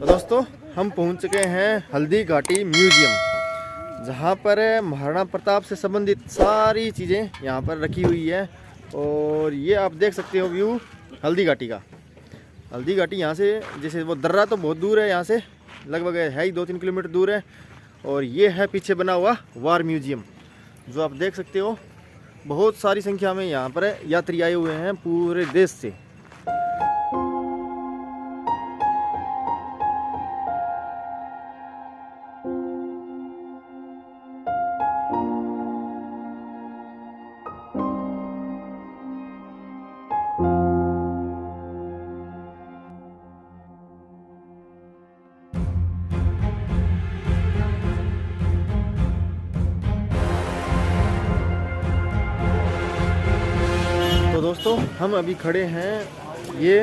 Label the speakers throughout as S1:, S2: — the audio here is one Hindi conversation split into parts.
S1: तो दोस्तों हम पहुंच चुके हैं हल्दी घाटी म्यूजियम, जहां पर महाराणा प्रताप से संबंधित सारी चीज़ें यहां पर रखी हुई है। और ये आप देख सकते हो व्यू हल्दी घाटी का। हल्दी घाटी यहाँ से जैसे वो दर्रा तो बहुत दूर है, यहाँ से लगभग है ही 2-3 किलोमीटर दूर है। और ये है पीछे बना हुआ वार म्यूजियम, जो आप देख सकते हो। बहुत सारी संख्या में यहाँ पर यात्री आए हुए हैं पूरे देश से। तो दोस्तों हम अभी खड़े हैं ये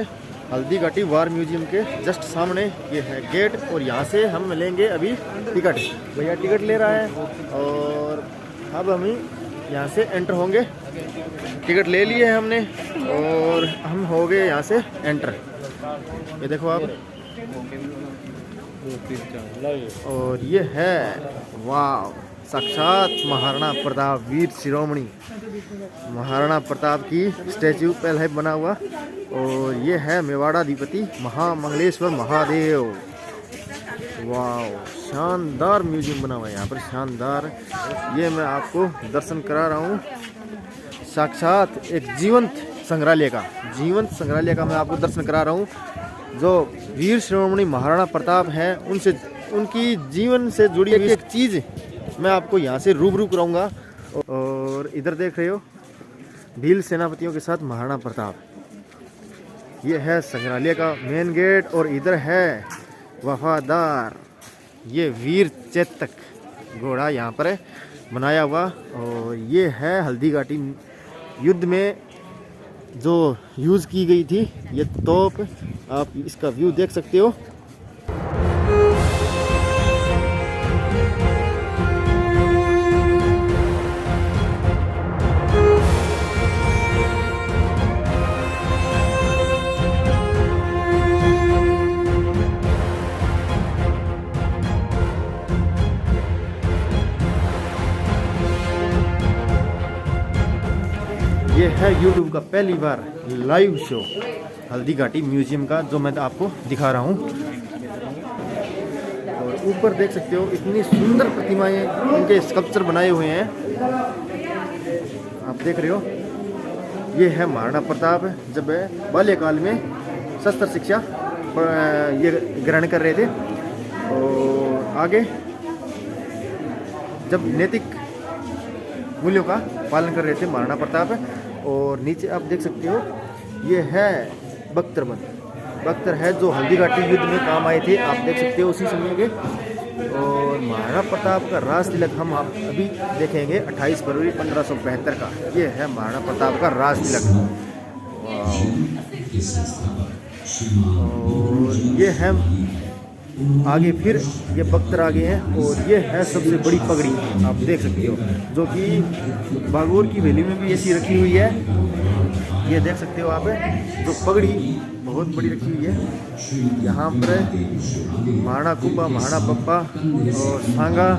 S1: हल्दी घाटी वार म्यूजियम के जस्ट सामने। ये है गेट और यहाँ से हम लेंगे अभी टिकट। भैया टिकट ले रहा है और अब हम यहाँ से एंटर होंगे। टिकट ले लिए हैं हमने और हम हो गए यहाँ से एंटर। ये देखो आप, और ये है वाह साक्षात महाराणा प्रताप वीर शिरोमणि महाराणा प्रताप की स्टैचू पहले है बना हुआ। और ये है मेवाड़ाधिपति महामंगलेश्वर महादेव। वाह शानदार म्यूजियम बना हुआ है यहाँ पर, शानदार। ये मैं आपको दर्शन करा रहा हूँ साक्षात एक जीवंत संग्रहालय का मैं आपको दर्शन करा रहा हूँ। जो वीर शिरोमणि महाराणा प्रताप हैं उनसे, उनकी जीवन से जुड़ी एक चीज़ मैं आपको यहाँ से रूबरू कराऊंगा। और इधर देख रहे हो भील सेनापतियों के साथ महाराणा प्रताप। ये है संग्रहालय का मेन गेट। और इधर है वफादार ये वीर चेतक घोड़ा यहाँ पर है बनाया हुआ। और ये है हल्दी घाटी युद्ध में जो यूज़ की गई थी ये तोप। आप इसका व्यू देख सकते हो। ये है YouTube का पहली बार live show Haldi Ghati museum का, जो मैं आपको दिखा रहा हूँ। और ऊपर देख सकते हो इतनी सुंदर प्रतिमाएं, उनके स्कल्पचर बनाए हुए हैं। आप देख रहे हो ये है महाराणा प्रताप जब बाल्यकाल में शस्त्र शिक्षा ये ग्रहण कर रहे थे। और आगे जब नैतिक मूल्यों का पालन कर रहे थे महाराणा प्रताप। और नीचे आप देख सकते हो ये है बख्तर है जो हल्दी घाटी युद्ध में काम आए थे। आप देख सकते हो उसी समय के। और महाराणा प्रताप का राज तिलक हम अभी देखेंगे 28 फरवरी 1572 का। ये है महाराणा प्रताप का राज तिलक। और ये है आगे, फिर ये बख्तर आगे हैं। और ये है सबसे बड़ी पगड़ी आप देख सकते हो, जो कि बागोर की वैली में भी ऐसी रखी हुई है। ये देख सकते हो आप, जो पगड़ी बहुत बड़ी रखी हुई है। यहाँ पर महाराणा कुंभा, महाराणा पप्पा और सांगा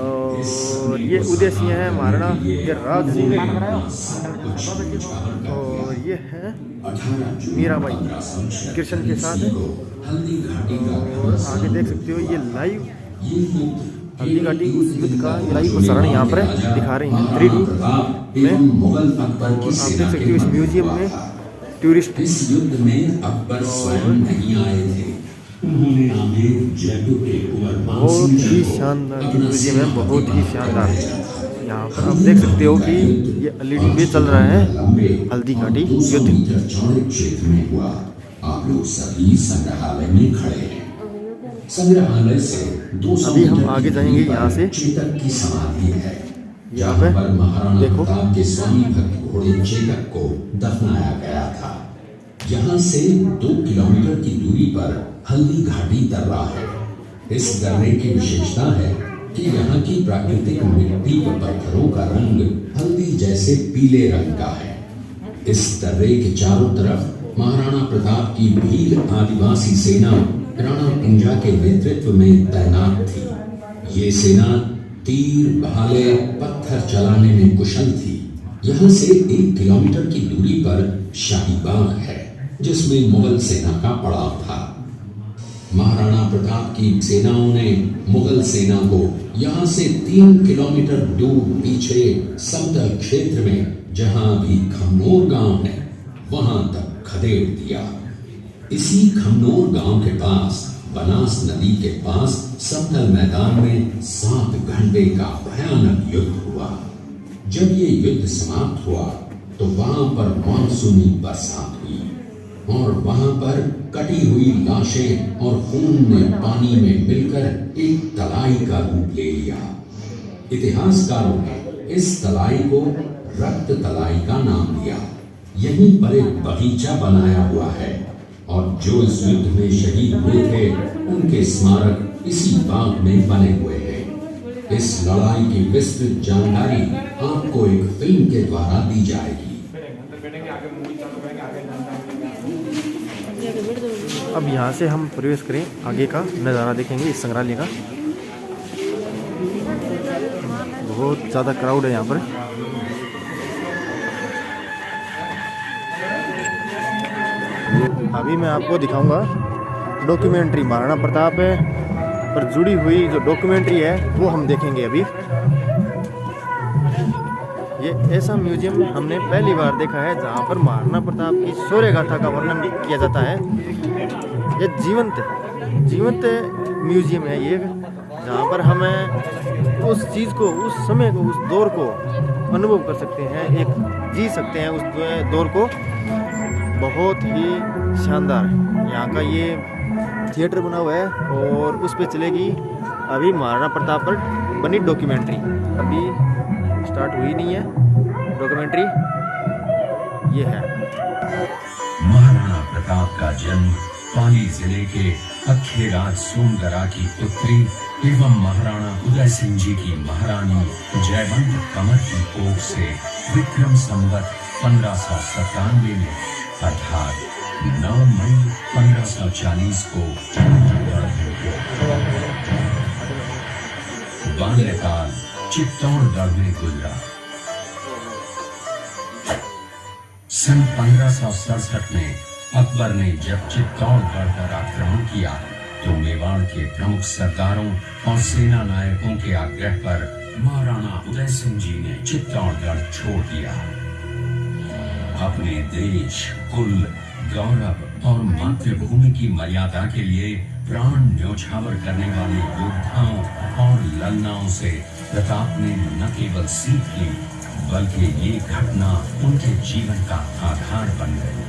S1: और ये उदय सिंह है महाराणा, ये राज सिंह। और ये है मीराबाई कृष्ण के साथ है। और आगे देख सकते हो ये लाइव हल्दी घाटी उस युद्ध का लाइव प्रसारण यहाँ पर दिखा रहे हैं 3D में। और आप देख सकते हो इस म्यूजियम में टूरिस्ट
S2: इस युद्ध में अकबर स्वयं नहीं आए थे, उन्होंने आमेर जयपुर के
S1: बहुत ही शानदार म्यूजियम है, बहुत ही शानदार। यहाँ पर आप देख सकते हो कि ये LED पे चल रहा है हल्दी घाटी युद्ध।
S2: क्षेत्र में हुआ। आप लोग सभी संग्रहालय में खड़े हैं। संग्रहालय से 200
S1: अभी हम आगे जाएंगे यहाँ से।
S2: चेतक की समाधि है,
S1: यहाँ पे
S2: पर महाराणा
S1: देखो
S2: प्रताप के स्वामी भक्त घोड़े चेतक को दफनाया गया था। यहाँ से 2 किलोमीटर की दूरी पर हल्दी घाटी दर्रा है। इस दर्रे की विशेषता है कि यहाँ की प्राकृतिक मिट्टी व पत्थरों का रंग हल्दी जैसे पीले रंग का है। इस दर्रे के चारों तरफ महाराणा प्रताप की भील आदिवासी सेना राणा कुंजा के नेतृत्व में तैनात थी। ये सेना तीर, भाले, पत्थर चलाने में कुशल थी। यहाँ से 1 किलोमीटर की दूरी पर शाही बाग है, जिसमें मुगल सेना का पड़ाव था। महाराणा प्रताप की सेनाओं ने मुगल सेना को यहाँ से 3 किलोमीटर दूर पीछे समतल क्षेत्र में, जहाँ अभी खमनोर गांव है, वहां तक खदेड़ दिया। इसी खमनोर गांव के पास बनास नदी के पास समतल मैदान में 7 घंटे का भयानक युद्ध हुआ। जब ये युद्ध समाप्त हुआ तो वहां पर मानसूनी बरसात हुई और वहां पर कटी हुई लाशें और खून ने पानी में मिलकर एक तलाई का रूप ले लिया। इतिहासकारों ने इस तलाई को रक्त तलाई का नाम दिया। यहीं पर एक बगीचा बनाया हुआ है और जो इस युद्ध में शहीद हुए थे उनके स्मारक इसी बाग में बने हुए हैं। इस लड़ाई की विस्तृत जानकारी आपको एक फिल्म के द्वारा दी जाएगी।
S1: अब यहाँ से हम प्रवेश करें, आगे का नज़ारा देखेंगे इस संग्रहालय का। बहुत ज़्यादा क्राउड है यहाँ पर। अभी मैं आपको दिखाऊंगा डॉक्यूमेंट्री महाराणा प्रताप पर जुड़ी हुई जो डॉक्यूमेंट्री है वो हम देखेंगे अभी। ये ऐसा म्यूजियम हमने पहली बार देखा है जहाँ पर महाराणा प्रताप की शौर्य गाथा का वर्णन किया जाता है। ये जीवंत म्यूजियम है ये, जहाँ पर हमें उस चीज़ को, उस समय को, उस दौर को अनुभव कर सकते हैं, एक जी सकते हैं उस दौर को। बहुत ही शानदार यहाँ का ये थिएटर बना हुआ है और उस पे चलेगी अभी महाराणा प्रताप पर बनी डॉक्यूमेंट्री। अभी स्टार्ट हुई नहीं है डॉक्यूमेंट्री, ये है।
S2: महाराणा प्रताप का जन्म पाली जिले के अखेराज सोनगरा की पुत्री एवं महाराणा उदय सिंह जी की महारानी जयवंत कमर की कोख से विक्रम संवत 1597 में अर्थात 9 मई 1540 को बाल्यकाल चित्तौड़गढ़ में गुजरा। सन 1567 में अकबर ने जब चित्तौड़गढ़ पर आक्रमण किया तो मेवाड़ के प्रमुख सरदारों और सेना नायकों के आग्रह पर महाराणा उदय सिंह जी ने चित्तौड़गढ़ छोड़ दिया। अपने देश, कुल, गौरव और मातृभूमि की मर्यादा के लिए प्राण न्योछावर करने वाले योद्धाओं और ललनाओं से प्रताप ने न केवल सीख ली बल्कि ये घटना उनके जीवन का आधार बन गई।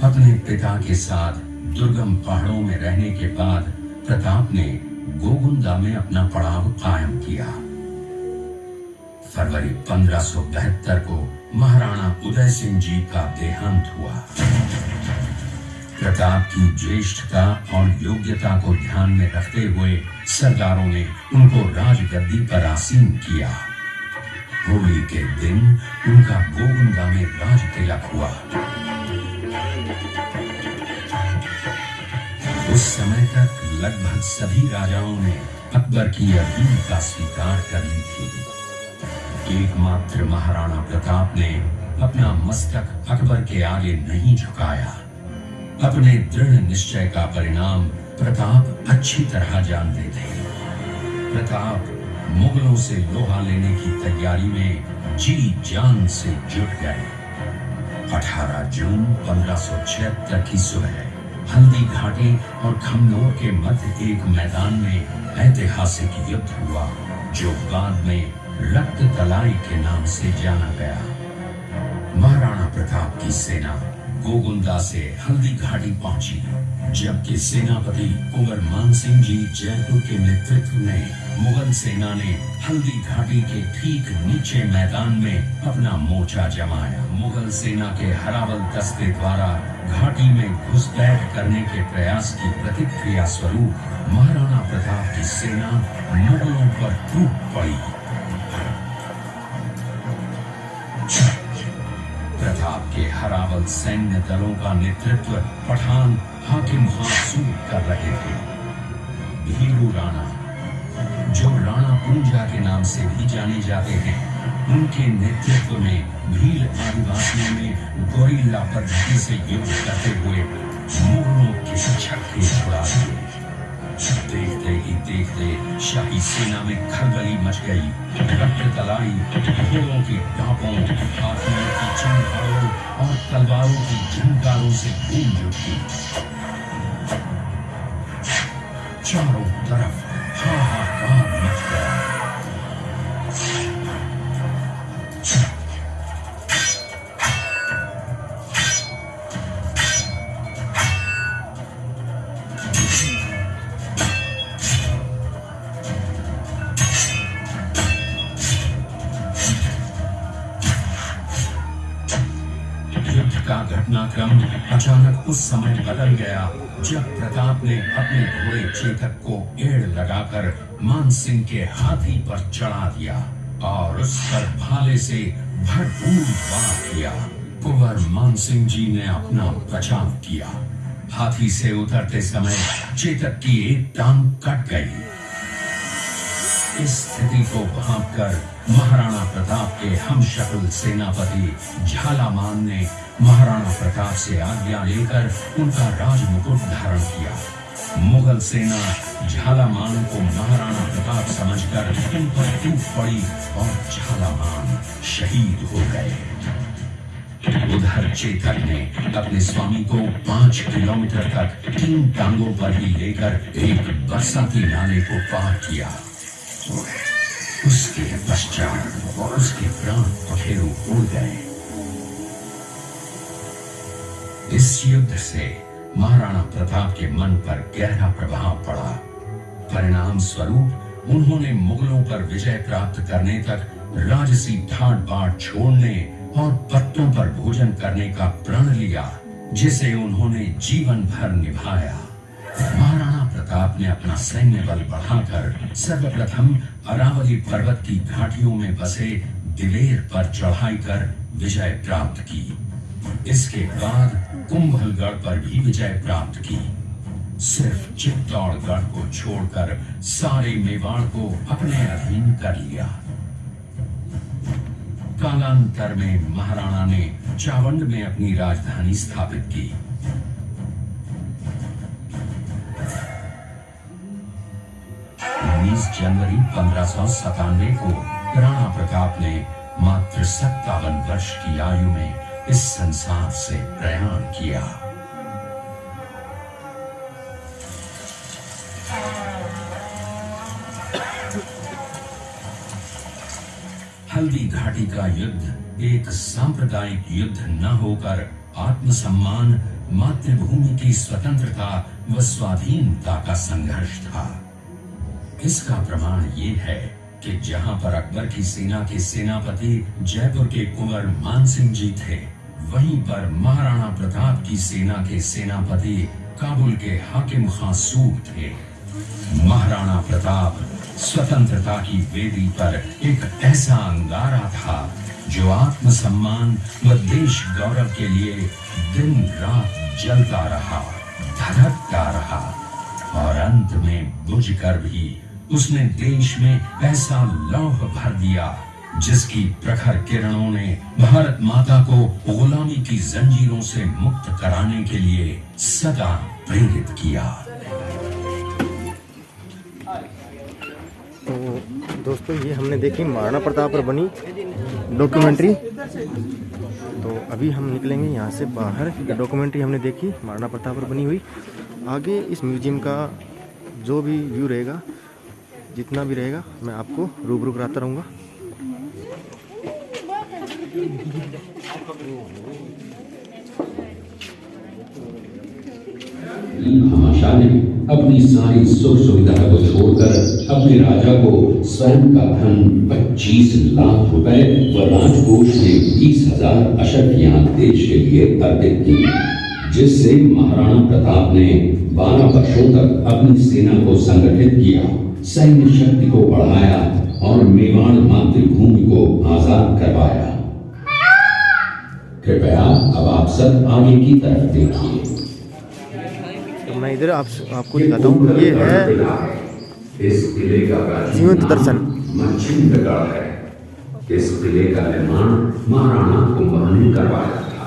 S2: अपने पिता के साथ दुर्गम पहाड़ों में रहने के बाद प्रताप ने गोगुंदा में अपना पड़ाव कायम किया। फरवरी 1572 को महाराणा उदय सिंह जी का देहांत हुआ। प्रताप की ज्येष्ठता और योग्यता को ध्यान में रखते हुए सरदारों ने उनको राजगद्दी पर आसीन किया। होली के दिन उनका गोगुंदा में राज तिलक हुआ। उस समय तक लगभग सभी राजाओं ने अकबर की अपील का स्वीकार कर ली थी। एकमात्र महाराणा प्रताप ने अपना मस्तक अकबर के आगे नहीं झुकाया। अपने दृढ़ निश्चय का परिणाम प्रताप अच्छी तरह जानते थे। प्रताप मुगलों से लोहा लेने की तैयारी में जी जान से जुट गए। 18 जून 1576 की सुबह हल्दी घाटी और खमनोर के मध्य एक मैदान में ऐतिहासिक युद्ध हुआ, जो बाद में रक्त तलाई के नाम से जाना गया। महाराणा प्रताप की सेना गोगुंदा से हल्दी घाटी पहुंची, जबकि सेनापति कुंवर मान सिंह जी जयपुर के नेतृत्व में मुगल सेना ने हल्दी घाटी के ठीक नीचे मैदान में अपना मोर्चा जमाया। मुगल सेना के हरावल दस्ते द्वारा घाटी में घुसपैठ करने के प्रयास की प्रतिक्रिया स्वरूप महाराणा प्रताप की सेना मुगलों पर टूट पड़ी। प्रताप के हरावल मुगल सैन्य दलों का नेतृत्व पठान हाकिम खान सूद कर रहे थे। भीलू राणा, जो राणा पूंजा के नाम से भी जाने जाते हैं, उनके नेतृत्व में भील आदिवासियों ने गोरिल्ला पद्धति से युद्ध करते हुए मुगलों के छक्के छुड़ा दिए। देखते ही देखते शाही सेना में खलबली मच गई। रक्त तलाई, घोड़ों की टापों, हाथियों की चंगारों और तलवारों की झंकारों से गूंज उठी। चारों तरफ हाहाकार मच गया। घटनाक्रम अचानक उस समय बदल गया जब प्रताप ने अपने घोड़े चेतक को एड़ लगाकर मानसिंह के हाथी पर चढ़ा दिया और उस पर भाले से भरपूर वार किया। कुंवर मानसिंह जी ने अपना बचाव किया। हाथी से उतरते समय चेतक की एक टांग कट गई। इस स्थिति को भांपकर महाराणा प्रताप के हमशक्ल सेनापति झालामान ने महाराणा प्रताप से आज्ञा लेकर उनका राजमुकुट धारण किया। मुगल सेना झालामान को महाराणा प्रताप समझकर उन पर टूट पड़ी और झालामान शहीद हो गए। उधर चेतक ने अपने स्वामी को 5 किलोमीटर तक 3 टांगों पर ही लेकर एक बरसाती नाले को पार किया। उसके पश्चात उसके प्राण पखेरु उड़ गए। इस युद्ध से महाराणा प्रताप के मन पर गहरा प्रभाव पड़ा। परिणाम स्वरूप उन्होंने मुगलों पर विजय प्राप्त करने तक राजसी ठाट बाट छोड़ने और पत्तों पर भोजन करने का प्रण लिया, जिसे उन्होंने जीवन भर निभाया। महाराणा प्रताप ने अपना सैन्य बल बढ़ाकर सर्वप्रथम अरावली पर्वत की घाटियों में बसे दिलेर पर चढ़ाई कर विजय प्राप्त की। इसके बाद कुंभलगढ़ पर भी विजय प्राप्त की। सिर्फ चित्तौड़गढ़ को छोड़कर सारे मेवाड़ को अपने अधीन कर लिया। कालांतर में महाराणा ने चावंड में अपनी राजधानी स्थापित की। 19 जनवरी 1597 को राणा प्रताप ने मात्र 57 वर्ष की आयु में इस संसार से प्रयाण किया। हल्दी घाटी का युद्ध एक सांप्रदायिक युद्ध न होकर आत्मसम्मान, मातृभूमि की स्वतंत्रता व स्वाधीनता का संघर्ष था। इसका प्रमाण ये है कि जहां पर अकबर की सेना के सेनापति जयपुर के कुंवर मानसिंह जी थे, वहीं पर महाराणा प्रताप की सेना के सेनापति काबुल के हाकिम खान सूद थे। महाराणा प्रताप स्वतंत्रता की वेदी पर एक ऐसा अंगारा था जो आत्मसम्मान व देश गौरव के लिए दिन रात जलता रहा, धड़कता रहा और अंत में बुझकर भी उसने देश में ऐसा लौह भर दिया जिसकी प्रखर किरणों ने भारत माता को गुलामी की जंजीरों से मुक्त कराने के लिए सदा प्रेरित किया।
S1: तो दोस्तों, ये हमने देखी महाराणा प्रताप पर बनी डॉक्यूमेंट्री। तो अभी हम निकलेंगे यहाँ से बाहर। ये डॉक्यूमेंट्री हमने देखी महाराणा प्रताप पर बनी हुई। आगे इस म्यूजियम का जो भी व्यू रहेगा, जितना भी रहेगा, मैं आपको रूबरू कराता रहूँगा।
S2: भामाशाह ने अपनी सारी सुख सुविधा को छोड़कर अपने राजा को स्वयं का धन 25 लाख रुपए व राजकोष में 20,000 अशर्फियां देश के लिए अर्पित की, जिससे महाराणा प्रताप ने 12 वर्षों तक अपनी सेना को संगठित किया, सैन्य शक्ति को बढ़ाया और मेवाड़ मातृभूमि को आजाद करवाया। कृपया अब आप सब आगे की तरफ देखिए।
S1: तो मैं इधर आपको दिखाता हूँ। ये है
S2: इस किले का प्राचीन
S1: जीवंत
S2: नाम
S1: दर्शन।
S2: मच्छिंद्रगढ़ है। इस किले का निर्माण महाराणा कुंभा ने करवाया था।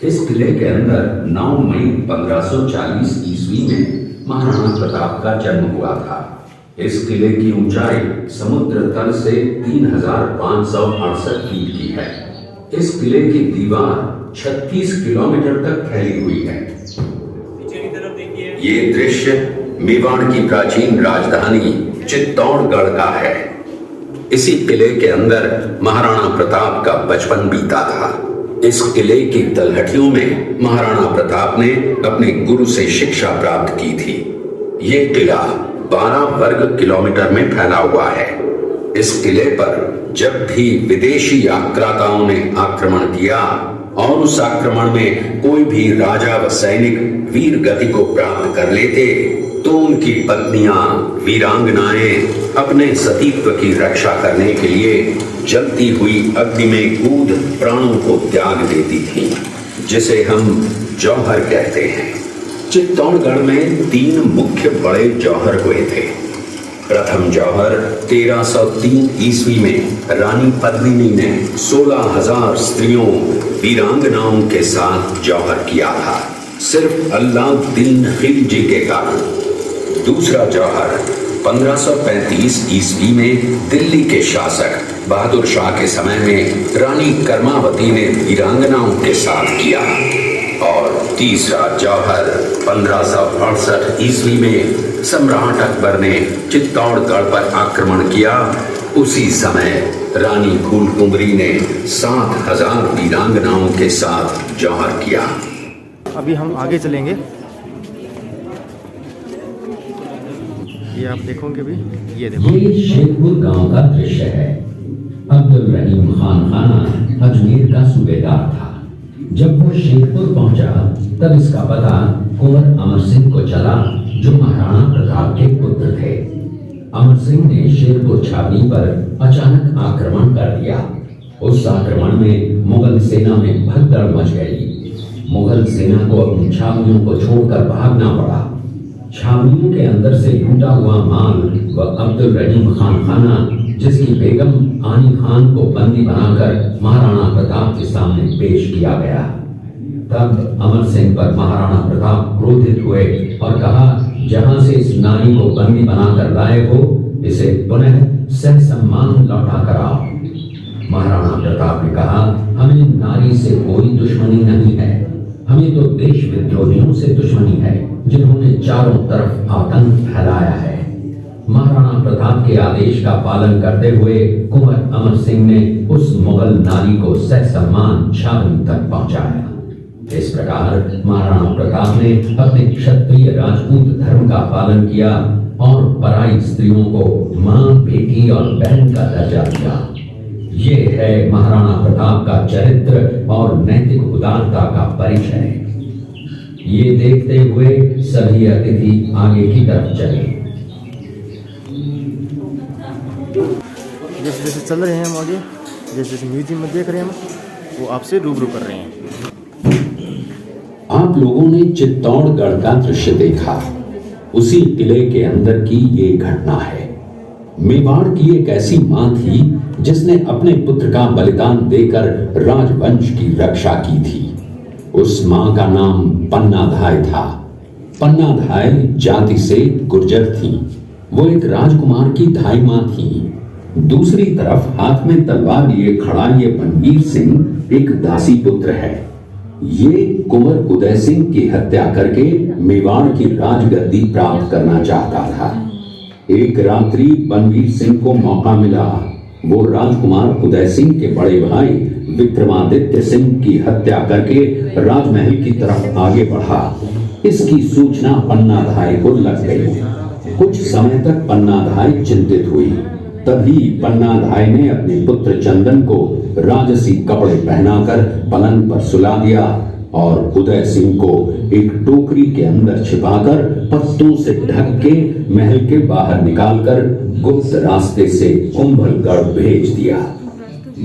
S2: इस किले के अंदर 9 मई 1540 ईस्वी में महाराणा प्रताप का जन्म हुआ था। इस किले की ऊंचाई समुद्र तल से 3568 फीट की है। इस किले की दीवार 36 किलोमीटर तक फैली हुई है। ये दृश्य मेवाड़ की प्राचीन राजधानी चित्तौड़गढ़ का है। इसी किले के अंदर महाराणा प्रताप का बचपन बीता था। इस किले की तलहटियों में महाराणा प्रताप ने अपने गुरु से शिक्षा प्राप्त की थी। ये किला 12 वर्ग किलोमीटर में फैला हुआ है। इस किले पर जब भी विदेशी आक्राताओं ने आक्रमण किया और उस आक्रमण में कोई भी राजा व सैनिक वीर गति को प्राप्त कर लेते तो उनकी पत्नियां वीरांगनाएं अपने सतीत्व की रक्षा करने के लिए जलती हुई अग्नि में कूद प्राणों को त्याग देती थीं, जिसे हम जौहर कहते हैं। चित्तौड़गढ़ में 3 मुख्य बड़े जौहर हुए थे। प्रथम जौहर 1303 ईस्वी में रानी पद्मिनी ने 16,000 स्त्रियों वीरांगनाओं के साथ जौहर किया था, सिर्फ अल्लाउद्दीन खिलजी के कारण। दूसरा जौहर 1535 ईस्वी में दिल्ली के शासक बहादुर शाह के समय में रानी कर्मावती ने वीरांगनाओं के साथ किया। और तीसरा जौहर 1568 ईस्वी में सम्राट अकबर ने चित्तौड़गढ़ पर आक्रमण किया। उसी समय रानी फूलकुंवरी ने 7,000 वीरांगनाओं के साथ जौहर किया।
S1: अभी हम आगे चलेंगे। ये आप देखोगे भी, ये देखो।
S2: ये शेखपुर गांव का दृश्य है। अब्दुल रहीम खान खाना अजमेर का सूबेदार था। जब वो शेखपुर पहुंचा तब इसका पता कुंवर अमर सिंह को चला, जो महाराणा प्रताप के पुत्र थे। अमर सिंह ने शेरपुर छावनी पर अचानक आक्रमण कर दिया। उस आक्रमण में मुगल सेना में भगदड़ मच गई। मुगल सेना को अपनी छावनियों को छोड़कर भागना पड़ा। छावनियों के अंदर से लूटा हुआ माल व अब्दुल रहीम खान खाना, जिसकी बेगम आनी खान को बंदी बनाकर महाराणा प्रताप के सामने पेश किया गया। तब अमर सिंह पर महाराणा प्रताप क्रोधित हुए और कहा, जहां से इस नारी को बंदी बनाकर लाए हो, इसे पुनः सह सम्मान लौटा कर आओ। महाराणा प्रताप ने कहा, हमें नारी से कोई दुश्मनी नहीं है, हमें तो देश विद्रोहियों से दुश्मनी है, जिन्होंने चारों तरफ आतंक फैलाया है। महाराणा प्रताप के आदेश का पालन करते हुए कुंवर अमर सिंह ने उस मुगल नारी को सह सम्मान छावनी तक पहुंचाया। इस प्रकार महाराणा प्रताप ने अपने क्षत्रिय राजपूत धर्म का पालन किया और पराई स्त्रियों को मां, बेटी और बहन का दर्जा दिया। ये है महाराणा प्रताप का चरित्र और नैतिक उदारता का परिचय। ये देखते हुए सभी अतिथि आगे की तरफ चले।
S1: जैसे जैसे चल रहे हैं हम आगे, जैसे जैसे म्यूजियम में देख रहे हैं हम, वो आपसे रूबरू कर रहे हैं।
S2: आप लोगों ने चित्तौड़गढ़ का दृश्य देखा। उसी किले के अंदर की ये घटना है। मेवाड़ की एक ऐसी मां थी जिसने अपने पुत्र का बलिदान देकर राजवंश की रक्षा की थी। उस मां का नाम पन्नाधाय था। पन्नाधाय जाति से गुर्जर थी। वो एक राजकुमार की धाई मां थी। दूसरी तरफ हाथ में तलवार लिए खड़ा ये बनवीर सिंह एक दासी पुत्र है। ये कुंवर उदय सिंह की हत्या करके मेवाड़ की राजगद्दी प्राप्त करना चाहता था। एक रात्रि बनवीर सिंह को मौका मिला। वो राजकुमार उदय सिंह के बड़े भाई विक्रमादित्य सिंह की हत्या करके राजमहल की तरफ आगे बढ़ा। इसकी सूचना पन्नाधाय को लग गई। कुछ समय तक पन्नाधाय चिंतित हुई। तभी पन्नाधाय ने अपने पुत्र चंदन को राजसी कपड़े पहनाकर पलंग पर सुला दिया और उदय सिंह को एक टोकरी के अंदर छिपाकर पत्तों से ढक के महल के बाहर निकालकर गुप्त रास्ते से कुंभलगढ़ भेज दिया।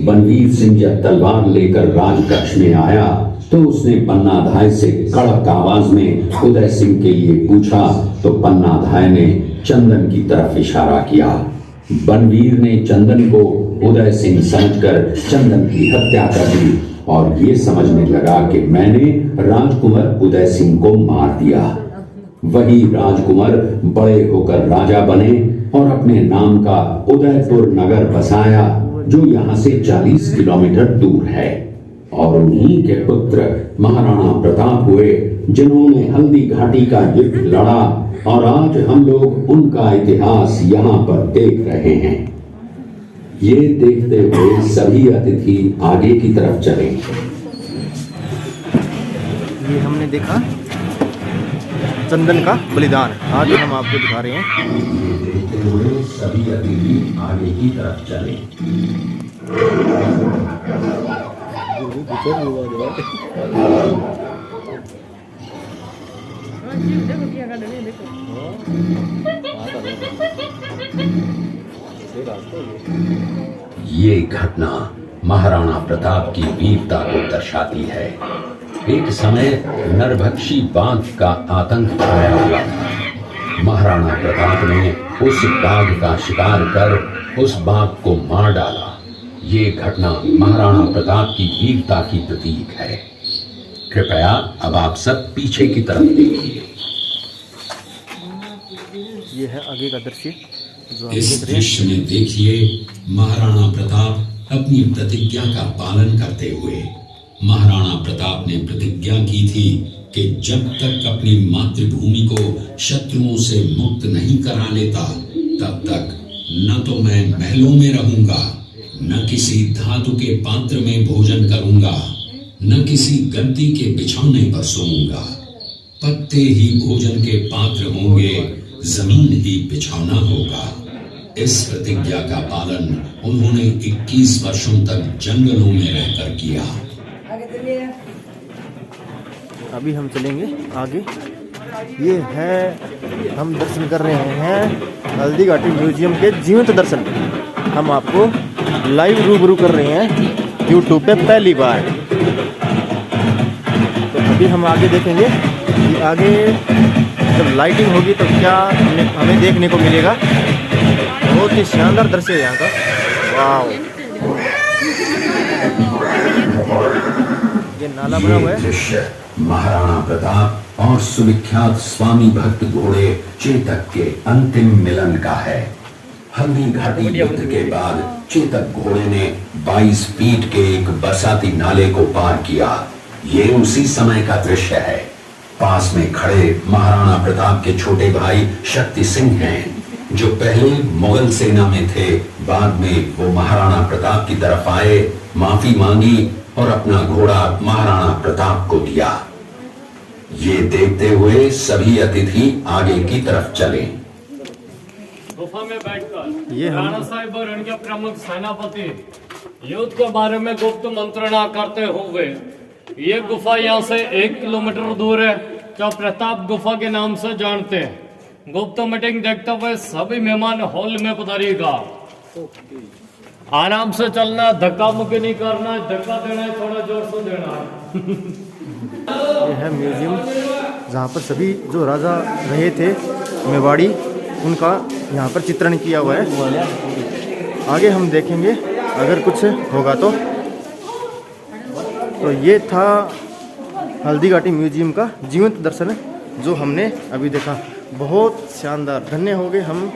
S2: बनवीर सिंह जब तलवार लेकर राजकक्ष में आया तो उसने पन्नाधाय से कड़क आवाज में उदय सिंह के लिए पूछा तो पन्नाधाय ने चंदन की तरफ इशारा किया। बनवीर ने चंदन को उदय सिंह समझकर चंदन की हत्या कर दी और ये समझने लगा कि मैंने राजकुमार उदय सिंह को मार दिया। वही राजकुमार बड़े होकर राजा बने और अपने नाम का उदयपुर नगर बसाया जो यहाँ से 40 किलोमीटर दूर है। और उन्हीं के पुत्र महाराणा प्रताप हुए जिन्होंने हल्दी घाटी का युद्ध लड़ा और आज हम लोग उनका इतिहास यहाँ पर देख रहे हैं। ये देखते हुए सभी अतिथि आगे की तरफ चले।
S1: ये हमने देखा चंदन का बलिदान, आगे हम आपको दिखा रहे हैं।
S2: ये देखते हुए सभी अतिथि आगे की तरफ चले। ये घटना महाराणा प्रताप की वीरता को दर्शाती है। एक समय नरभक्षी बाघ का आतंक छाया हुआ था। महाराणा प्रताप ने उस बाघ का शिकार कर उस बाघ को मार डाला। ये घटना महाराणा प्रताप की वीरता की प्रतीक है। कृपया अब आप सब पीछे की तरफ देखिए।
S1: ये है आगे का दृश्य जो आप
S2: इस
S1: देख रहे हैं।
S2: दृश्य में देखिए महाराणा प्रताप अपनी प्रतिज्ञा का पालन करते हुए। महाराणा प्रताप ने प्रतिज्ञा की थी कि जब तक अपनी मातृभूमि को शत्रुओं से मुक्त नहीं करा लेता तब तक न तो मैं महलों में रहूंगा, न किसी धातु के पात्र में भोजन करूंगा, न किसी गद्दी के बिछौने पर सोऊंगा। पत्ते ही भोजन के पात्र होंगे, जमीन ही बिछौना होगा। इस प्रतिज्ञा का पालन उन्होंने 21 वर्षों तक जंगलों में रहकर किया।
S1: अभी हम चलेंगे आगे। ये है, हम दर्शन कर रहे हैं हल्दी घाटी म्यूजियम के जीवंत दर्शन। हम आपको लाइव रूबरू कर रहे हैं यूट्यूब पे पहली बार। तो अभी हम आगे देखेंगे कि आगे जब लाइटिंग होगी तो क्या हमें देखने को मिलेगा। बहुत ही शानदार दृश्य है यहाँ का। वाह, ये नाला बना हुआ है।
S2: दृश्य महाराणा प्रताप और सुविख्यात स्वामी भक्त घोड़े चेतक के अंतिम मिलन का है। हल्दी घाटी युद्ध के बाद चेतक घोड़े ने 22 फीट के एक बरसाती नाले को पार किया। ये उसी समय का दृश्य है। पास में खड़े महाराणा प्रताप के छोटे भाई शक्ति सिंह हैं, जो पहले मुगल सेना में थे। बाद में वो महाराणा प्रताप की तरफ आए, माफी मांगी और अपना घोड़ा महाराणा प्रताप को दिया। ये देखते हुए सभी अतिथि आगे की तरफ चले।
S3: गुफा में बैठकर
S1: ये हम-
S3: राणा साहब और उनके प्रमुख सेनापति युद्ध के बारे में गुप्त मंत्रणा करते हुए ये गुफा यहाँ से 1 किलोमीटर दूर है, जो प्रताप गुफा के नाम से जानते हैं। गुप्त मीटिंग देखते हुए सभी मेहमान हॉल में पधारिएगा। आराम से चलना, धक्का मुक्की नहीं करना, धक्का देना है थोड़ा जोर से देना है।
S1: ये है म्यूजियम जहाँ पर सभी जो राजा रहे थे मेवाड़ी, उनका यहाँ पर चित्रण किया हुआ है। आगे हम देखेंगे अगर कुछ होगा तो ये था हल्दी घाटी म्यूजियम का जीवंत दर्शन जो हमने अभी देखा। बहुत शानदार, धन्य हो गए हम।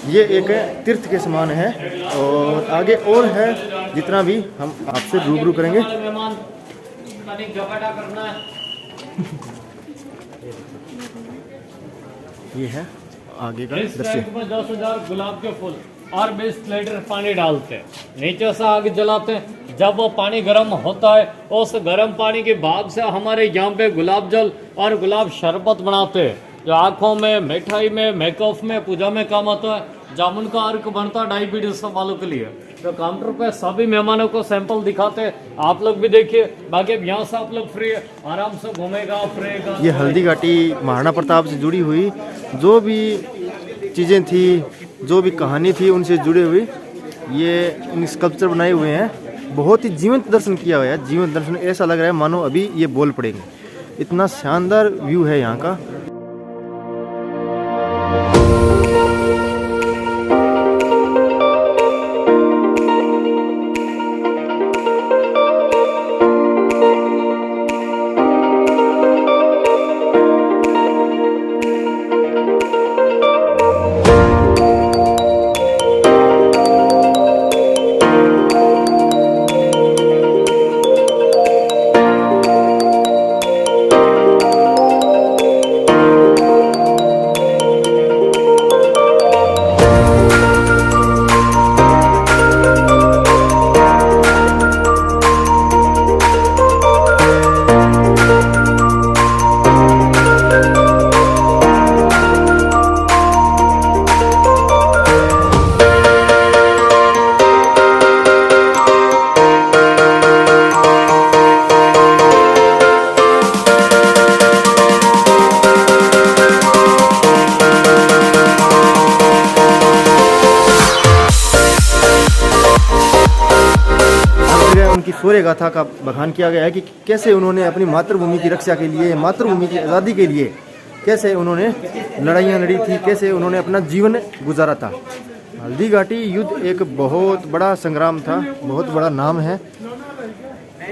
S1: ये एक तीर्थ के समान है और आगे और है जितना भी हम आपसे रूबरू करेंगे।
S3: मेहमान तनिक झपटा करना है।
S1: ये है आगे का
S3: इस
S1: दृश्य।
S3: टैंक में 10,000 गुलाब के फूल और 20 लीटर पानी डालते हैं, नीचे से आग जलाते हैं। जब वो पानी गर्म होता है, उस गर्म पानी के भाप से हमारे यहाँ पे गुलाब जल और गुलाब शरबत बनाते हैं, जो आँखों में, मिठाई में, मेकअप में, पूजा में काम आता है। जामुन का अर्क बनता है डायबिटीज वालों के लिए। तो काउंटर पे सभी मेहमानों को सैंपल दिखाते हैं, आप लोग भी देखिए। बाकी अब यहाँ से आप लोग फ्री है, आराम से घूमेगा फिरेगा।
S1: ये हल्दी घाटी महाराणा प्रताप से जुड़ी हुई जो भी चीज़ें थी, जो भी कहानी थी, उनसे जुड़े हुए ये इन स्कल्पचर बनाए हुए हैं। बहुत ही जीवंत दर्शन किया हुआ है। जीवंत दर्शन, ऐसा लग रहा है मानो अभी ये बोल पड़ेंगे। इतना शानदार व्यू है यहाँ का। उनकी सूर्य गाथा का बखान किया गया है कि कैसे उन्होंने अपनी मातृभूमि की रक्षा के लिए, मातृभूमि की आज़ादी के लिए कैसे उन्होंने लड़ाइयाँ लड़ी थी, कैसे उन्होंने अपना जीवन गुजारा था। हल्दी घाटी युद्ध एक बहुत बड़ा संग्राम था, बहुत बड़ा नाम है।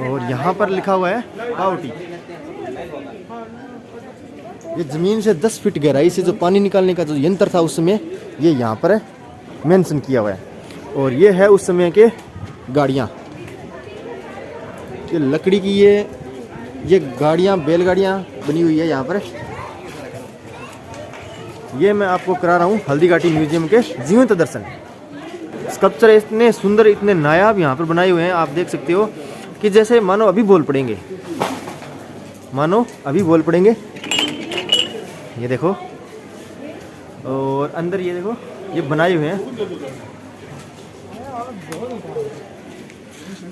S1: और यहाँ पर लिखा हुआ है पावटी। ये ज़मीन से 10 फीट गहराई से जो पानी निकालने का जो यंत्र था उस समय, ये यहाँ पर मेंशन किया हुआ है। और ये है उस समय के गाड़ियाँ, ये लकड़ी की ये गाड़ियाँ, बैलगाड़ियाँ बनी हुई है यहाँ पर। ये मैं आपको करा रहा हूँ हल्दी घाटी म्यूजियम के जीवंत दर्शन। स्कल्पचर इतने सुंदर, इतने नायाब यहाँ पर बनाए हुए हैं, आप देख सकते हो कि जैसे मानो अभी बोल पड़ेंगे, मानो अभी बोल पड़ेंगे। ये देखो, और अंदर ये देखो, ये बनाए हुए हैं।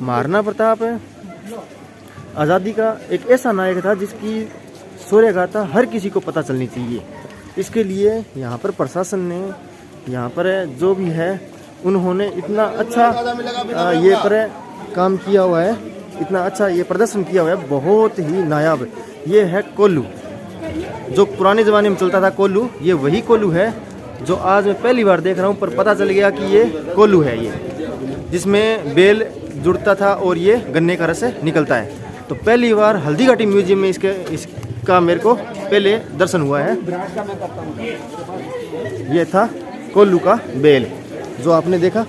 S1: महाराणा प्रताप आज़ादी का एक ऐसा नायक था जिसकी शौर्य गाथा हर किसी को पता चलनी चाहिए। इसके लिए यहाँ पर प्रशासन ने, यहाँ पर जो भी है, उन्होंने इतना अच्छा ये पर काम किया हुआ है, इतना अच्छा ये प्रदर्शन किया हुआ है, बहुत ही नायाब। ये है कोल्लू, जो पुराने ज़माने में चलता था कोल्लू, ये वही कोल्लू है जो आज मैं पहली बार देख रहा हूँ। पर पता चल गया कि ये कोल्लू है, ये जिसमें बेल जुड़ता था और ये गन्ने का रस निकलता है। तो पहली बार हल्दी घाटी म्यूजियम में इसका मेरे को पहले दर्शन हुआ है। ये था कोल्लू का बेल जो आपने देखा।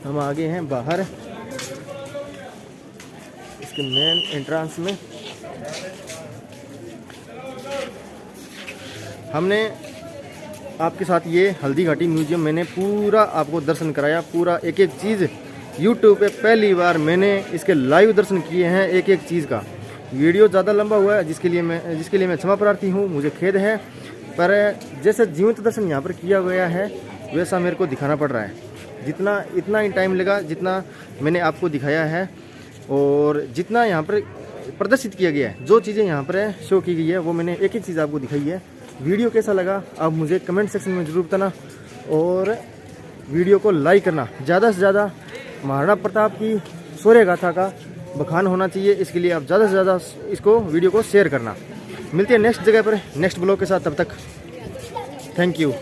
S1: हम आगे हैं बाहर इसके मेन एंट्रेंस में। हमने आपके साथ ये हल्दी घाटी म्यूजियम मैंने पूरा आपको दर्शन कराया, पूरा एक एक चीज़। यूट्यूब पे पहली बार मैंने इसके लाइव दर्शन किए हैं, एक एक चीज़ का। वीडियो ज़्यादा लंबा हुआ है जिसके लिए मैं क्षमा प्रार्थी हूँ, मुझे खेद है। पर जैसे जीवंत दर्शन यहाँ पर किया गया है वैसा मेरे को दिखाना पड़ रहा है। इतना ही टाइम लगा जितना मैंने आपको दिखाया है, और जितना यहाँ पर प्रदर्शित किया गया है, जो चीज़ें यहाँ पर शो की गई है, वो मैंने एक एक चीज़ आपको दिखाई है। वीडियो कैसा लगा आप मुझे कमेंट सेक्शन में ज़रूर बताना, और वीडियो को लाइक करना। ज़्यादा से ज़्यादा महाराणा प्रताप की शौर्य गाथा का बखान होना चाहिए, इसके लिए आप ज़्यादा से ज़्यादा इसको वीडियो को शेयर करना। मिलते हैं नेक्स्ट जगह पर नेक्स्ट ब्लॉग के साथ, तब तक थैंक यू।